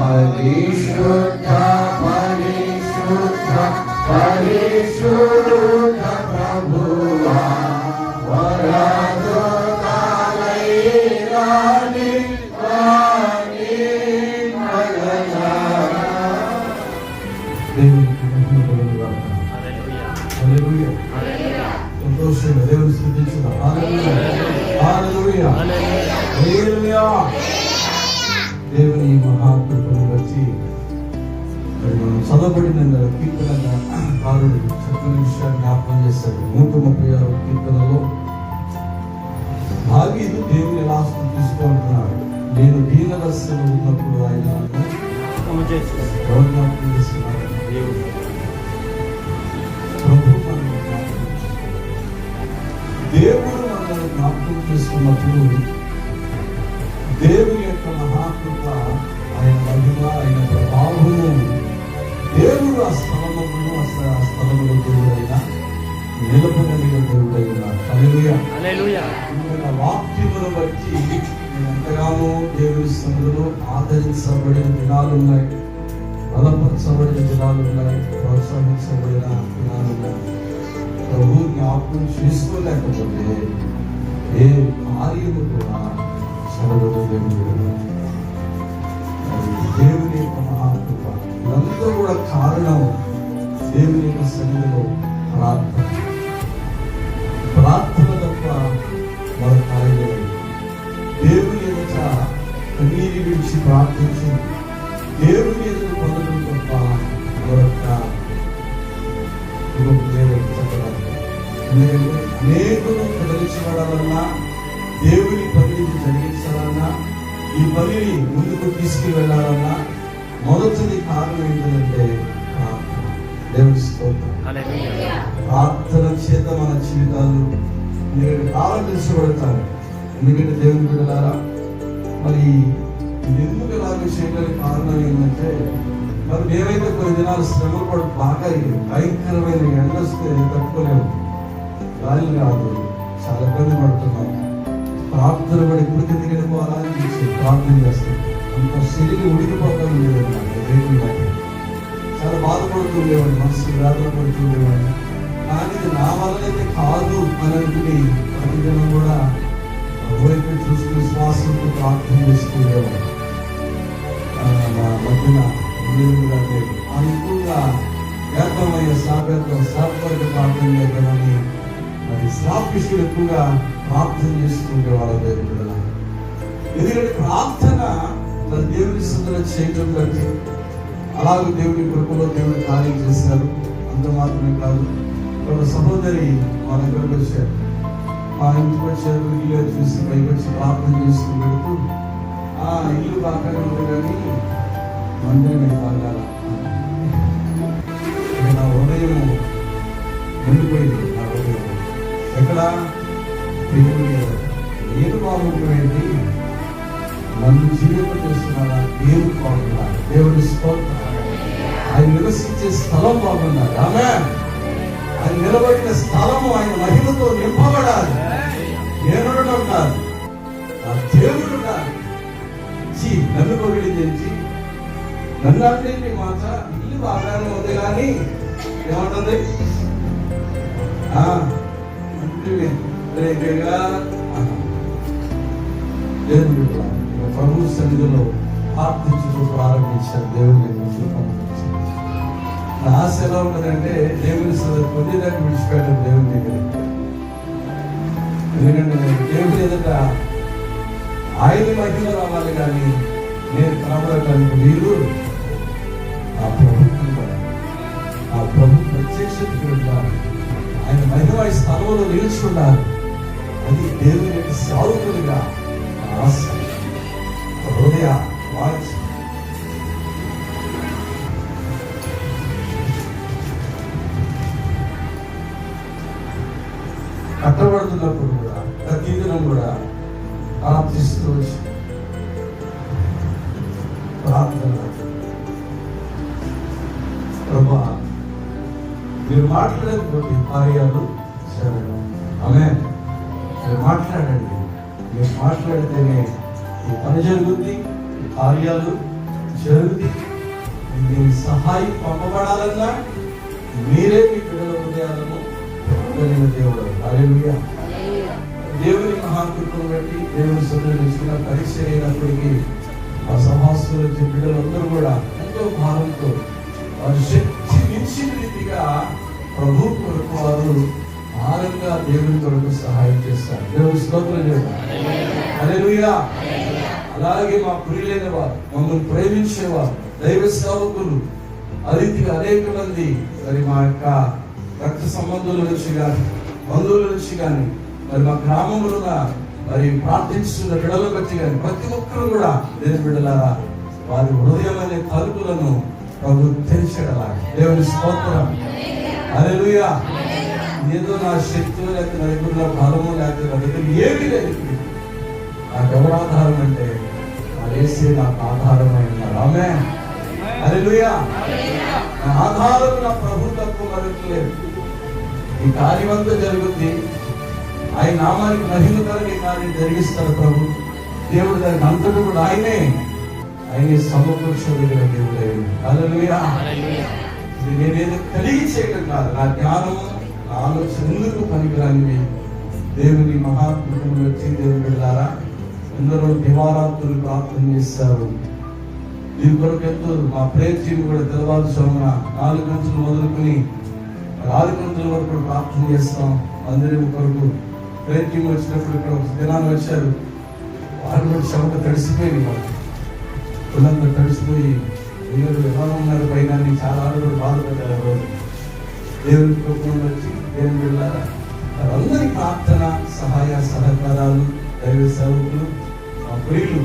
పరిశుద్ధ పరిశుద్ధ పరిశుద్ధ ప్రభువా వరదోతాలైరాని వాణి మగజారా. దేవునికి మహిమ కలుగుగాక. హల్లెలూయా. సంతోషంగా దేవుని స్తుతించుదాం. హల్లెలూయా హల్లెలూయా హల్లెలూయా. దేవుని మహాకృపను బట్టి మనం చదవబడిన కీర్తనగా కారుడు చక్కని విషయాన్ని జ్ఞాపకం చేశాడు. 136 కీర్తనలో దావీదు దేవుని ఎలా స్తుతిస్తున్నాడు. నేను దీనదశలో ఉన్నప్పుడు ఆయన జ్ఞాపకం చేస్తున్నాడు. దేవుడు మనల్ని జ్ఞాపకం చేసుకున్నప్పుడు దేవుని యొక్క మహాకృప, ఆయన మహిమ, ఆయన ప్రభావము, దేవుడు ఆ స్థలములను ఆ స్థలములో దేవుడైనా నిలబడగలిగిన దేవుడై ఉన్నాడు. హల్లెలూయా హల్లెలూయా. వాక్యమును బట్టి నేను ఎంతగానో దేవుని సన్నిధిలో ఆదరించబడిన దినాలున్నాయి, బలపరచబడిన దినాలున్నాయి, ప్రోత్సహించబడిన దినాలున్నాయి. ప్రభు జ్ఞాపకం చేసుకోలేకపోతే ఏ కార్యము కూడా దేవుని యొక్క మహాకృప, ఇదంతా కూడా కారణం దేవుని యొక్క సన్నిధిలో ప్రార్థన. ప్రార్థన తప్ప మరొక కార్యం. దేవుని ఎదుట కన్నీరు విడిచి ప్రార్థించి దేవుని ఎదుట పొందడం తప్ప మరొక చెప్పగలరు. ఎందుకంటే అనేకులు కదలించబడాలన్నా, దేవుని పనిని జరిగించాలన్నా, ఈ పనిని ముందుకు తీసుకువెళ్ళాలన్నా మొదటిది కారణం ఏంటంటే ప్రార్థన. దేవుని స్తోత్రం. ప్రార్థన చేత మన జీవితాలు ప్రారంభించబడతారు. ఎందుకంటే దేవుని బిడ్డలారా, మరి ఎందుకు ఎలాగ చేయడానికి కారణం ఏంటంటే, మరి మేమైతే కొన్ని దినాలు శ్రమలు పడి బాగా భయంకరమైన ఎండ వస్తే తట్టుకోలేము, గాలి కాదు, చాలా ఇబ్బంది పడుతున్నాం. ప్రార్థన పడి ఇప్పుడు కిందకి వెళ్ళిపోవాలని ప్రార్థన చేస్తాం. అంత శరీరం ఉడికిపోతాను ఉండేవాడు, చాలా బాధపడుతూ ఉండేవాడిని, మనసు వేదన పడుతూ ఉండేవాడిని. కానీ ఇది నా వల్లనైతే కాదు అని అనుకుని ప్రతిదినం కూడా వైపు చూస్తూ విశ్వాసంతో ప్రార్థన చేస్తూ ఉండేవాడు. మధ్యన అనుకుగా వ్యర్థమయ్యే శాపంతో ప్రార్థన చేద్దామని మరి శ్రాపిస్తులు ఎక్కువగా ప్రార్థన చేస్తూ ఉండేవాళ్ళ దేవుడు. ఎందుకంటే ప్రార్థన మన దేవుని సన్నిధిలో చేయటం కంటే, అలాగే దేవుని కృపలో దేవుని కార్యం చేశారు. అంత మాత్రమే కాదు, ఒక సహోదరి మా దగ్గరకు వచ్చారు. మా ఇంటికి వచ్చారు, ఇల్లు చూసి పైకి వచ్చి ప్రార్థన చేస్తూ పెడుతూ, ఆ ఇల్లు బాగానే ఉంది కానీ మందిరమే బాగా నా హృదయం ఉండిపోయింది. నా హృదయం ఎక్కడ ఏడు బాగుంటుంది, నన్ను జీవితం చేస్తున్నారా, దేవుడు బాగున్నారు, దేవుడి స్తోత్రం. ఆయన నివసించే స్థలం బాగున్నారు. ఆమె ఆయన నిలబడిన స్థలము ఆయన మహిమతో నింపబడాలి. నేనుండడం కాదు, నా దేవుడు కాదు. నన్ను పొగిడి తెచ్చి నన్ను అంటే మాట ఇల్లు బాగానే ఉంది కానీ ఏమంటుంది, ప్రభు సన్నిధిలో ప్రార్థించుతూ ప్రారంభించారు. దేవుని నా ఆశ ఎలా ఉన్నదంటే, దేవుని కొద్ది దాకా విడిచిపెట్టాను దేవుని దగ్గర. ఎందుకంటే దేవుని ఎదుట ఆయన మహిమ రావాలి కానీ నేను కనబడటానికి వీలు ఆ ప్రభు ప్రత్యక్షతకి ఉండాలి. ఆయన మహిమ స్థలంలో నిలుచుండాలి. అది దేవుని యొక్క సాధకులుగా ఆశ, హృదయ వాంఛ. కట్టబడుతున్నప్పుడు కూడా ప్రతిదినం కూడా ప్రార్థిస్తూ ప్రార్థన, ప్రభా మీరు మాట్లాడకపోతే కార్యాలు సరే ఈ పని జరుగుద్ది, ఈ కార్యాలు జరుగుతాయి. మీ సహాయం పంపబడాలన్నా మీరే మీ పిల్లల హృదయాలను పొందలేని దేవుడు. హల్లెలూయా. దేవుని మహాకృపను బట్టి దేవుని సందర్శించిన పరీక్ష అయినప్పటికీ ఆ సమాస్తులు వచ్చే బిడ్డలందరూ కూడా ఎంతో భారంతో వారి శక్తి మించిన రీతిగా ప్రభు కొరకు వారు భారంగా దేవుని కొరకు సహాయం చేస్తారు. దేవుని స్తోత్రం చేస్తారు. హల్లెలూయా. అలాగే మా ప్రియులైన వారు, మమ్మల్ని ప్రేమించేవారు, దైవ సేవకులు, అరీతిగా అనేక మంది మరి మా యొక్క రక్త సంబంధుల నుంచి కానీ బంధువుల నుంచి కానీ మరి మా గ్రామంలో మరి ప్రార్థించుతున్న బిడ్డల బట్టి కానీ ప్రతి ఒక్కరు కూడా దేవుని బిడ్డలారా వారి హృదయమైన తలుపులను ప్రభు తెరిచగల. దేవుని స్తోత్రం. హల్లెలూయా. ఏదో నా శక్తి లేక నా దగ్గర నా బలము లేక నా దగ్గర ఏమీ లేదు. నాకు ఎవరు ఆధారం అంటే నా యేసే నాకు ఆధారమై ఉన్నాడు. ఆమేన్. హల్లెలూయా. నా ఆధారం నా ప్రభు తప్ప మరొకటి లేదు. ఈ కార్యమంతా జరుగుద్ది. ఆయన నామానికి మహిమ కలిగే కార్యం జరిగిస్తారు ప్రభు. దేవుడు దానికి అంతటా కూడా ఆయనే సమకూర్చగలిగిన దేవుడే. హల్లెలూయా. ఇది నేనేదో కలిగి చేయడం కాదు, నా జ్ఞానము నా ఆలోచన ఎందుకు పనికిరానివి. దేవుని మహాకృపను వచ్చి దేవుని బిడ్డలారా ఎందరో దివారాత్రులు ప్రార్థన చేస్తారు. దీని కొరకు ఎంతో మా ప్రేక్షకులు కూడా తెల్లవారుజామున 4 గంటలు మొదలుకొని 6 గంటల వరకు ప్రార్థన చేస్తాం. అందరి కొరకు ప్రేక్షకులు వచ్చినప్పుడు ఇక్కడ ఒక దినాన్ని వచ్చారు. వారు కూడా చెమట తడిసిపోయింది. పిల్లలంతా తడిసిపోయి మీరు ఎలా ఉన్నారు పైన చాలా కూడా బాధపడ్డారు. రోజు దేవుని కృపను వచ్చి దేవుని బిడ్డలారా అందరి ప్రార్థన సహాయ సహకారాలు దైవ సేవకులు మా ప్రియులు